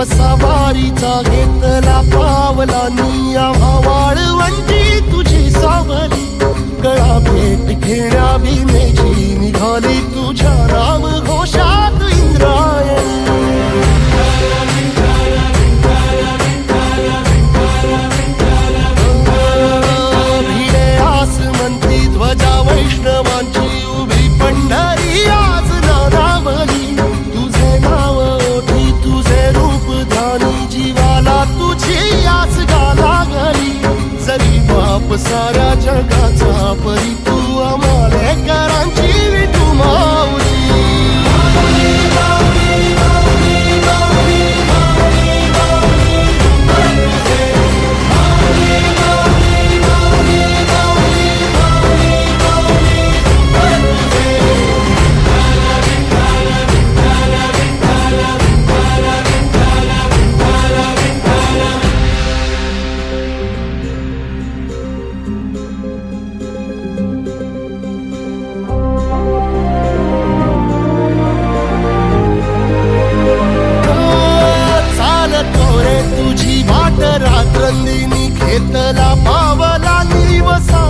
सवारीचा घेतला पावला निया वाळवंटी तुझी सावली गळा भेट घेण्या भीमेची निघाली तुझ्या राम घोषात इंद्रायणी भिडे आसमंती ध्वजा वैष्णवांची उभी पंढरी आज नादावली तुझे नाव ओठी तुझे रूप ध्यानी जीवाला तुझी आस गाला गली जरी बाप साऱ्या जगाचा परी तू आम्हाले करांची विठू माऊली रात्रंदिनी घेतला पावला निवसा